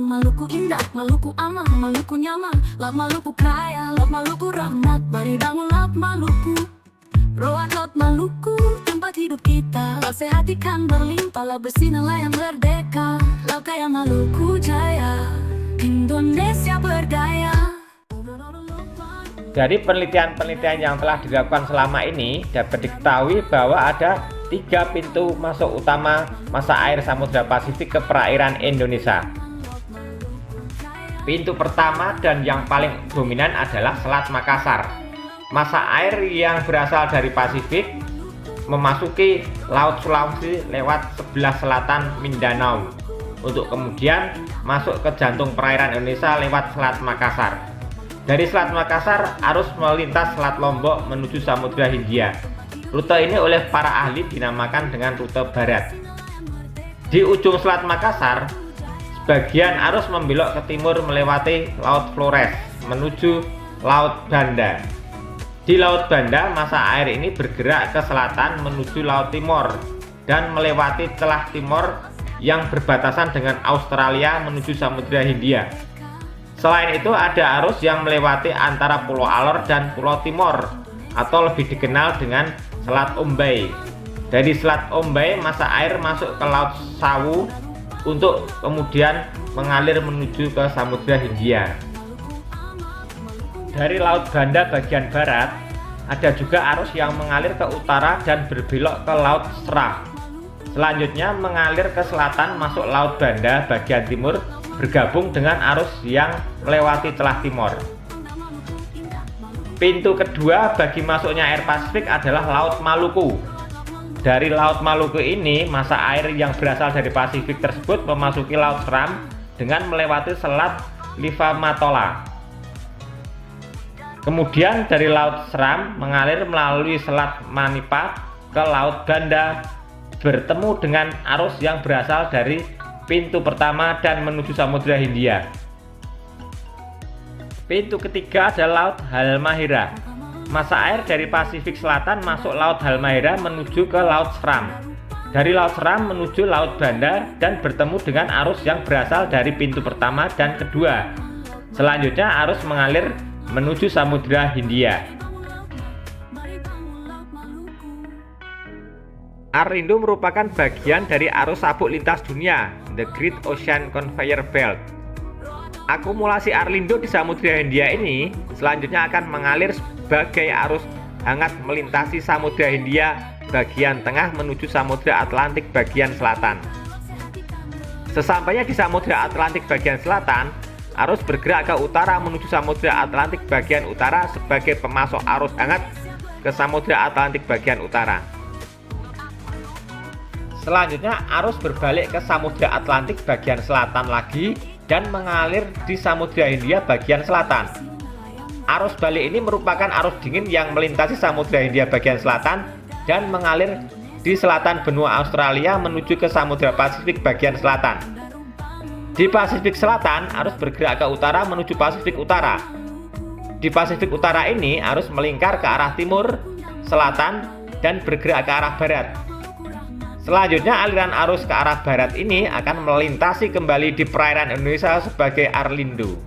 Maluku indah, Maluku aman, Maluku nyaman. Laut Maluku kaya, Laut Maluku rahmat. Mari bangun Laut Maluku, roa Laut Maluku, tempat hidup kita. Laut sehat ikan berlimpah, laut bersih nelayan merdeka. Laut kaya Maluku jaya, Indonesia berdaya. Dari penelitian-penelitian yang telah dilakukan selama ini dapat diketahui bahwa ada 3 pintu masuk utama masa air Samudra Pasifik ke perairan Indonesia. Pintu pertama dan yang paling dominan adalah Selat Makassar. Masa air yang berasal dari Pasifik memasuki Laut Sulawesi lewat sebelah selatan Mindanao untuk kemudian masuk ke jantung perairan Indonesia lewat Selat Makassar. Dari Selat Makassar, arus melintas Selat Lombok menuju Samudra Hindia. Rute ini oleh para ahli dinamakan dengan rute barat. Di ujung Selat Makassar, sebagian arus membelok ke timur melewati Laut Flores menuju Laut Banda. Di Laut Banda, masa air ini bergerak ke selatan menuju Laut Timor dan melewati celah timur yang berbatasan dengan Australia menuju Samudra Hindia. Selain itu ada arus yang melewati antara Pulau Alor dan Pulau Timor atau lebih dikenal dengan Selat Ombay. Dari Selat Ombay masa air masuk ke Laut Sawu untuk kemudian mengalir menuju ke Samudra Hindia. Dari Laut Banda bagian barat ada juga arus yang mengalir ke utara dan berbelok ke Laut Serah. Selanjutnya mengalir ke selatan masuk Laut Banda bagian timur bergabung dengan arus yang melewati celah timur. Pintu kedua bagi masuknya air Pasifik adalah Laut Maluku. Dari Laut Maluku ini, masa air yang berasal dari Pasifik tersebut memasuki Laut Seram dengan melewati Selat Livamatola. Kemudian dari Laut Seram mengalir melalui Selat Manipa ke Laut Banda, bertemu dengan arus yang berasal dari pintu pertama dan menuju Samudra Hindia. Pintu ketiga adalah Laut Halmahera. Masa air dari Pasifik Selatan masuk Laut Halmahera menuju ke Laut Seram. Dari Laut Seram menuju Laut Banda dan bertemu dengan arus yang berasal dari pintu pertama dan kedua. Selanjutnya arus mengalir menuju Samudra Hindia. Arlindo merupakan bagian dari arus sabuk lintas dunia, The Great Ocean Conveyor Belt. Akumulasi Arlindo di Samudra Hindia ini selanjutnya akan mengalir sebagai arus hangat melintasi Samudra Hindia bagian tengah menuju Samudra Atlantik bagian selatan. Sesampainya di Samudra Atlantik bagian selatan, arus bergerak ke utara menuju Samudra Atlantik bagian utara sebagai pemasok arus hangat ke Samudra Atlantik bagian utara. Selanjutnya arus berbalik ke Samudra Atlantik bagian selatan lagi dan mengalir di Samudra Hindia bagian selatan. Arus balik ini merupakan arus dingin yang melintasi Samudra Hindia bagian selatan dan mengalir di selatan benua Australia menuju ke Samudra Pasifik bagian selatan. Di Pasifik Selatan, arus bergerak ke utara menuju Pasifik Utara. Di Pasifik Utara ini arus melingkar ke arah timur, selatan, dan bergerak ke arah barat. Selanjutnya aliran arus ke arah barat ini akan melintasi kembali di perairan Indonesia sebagai Arlindo.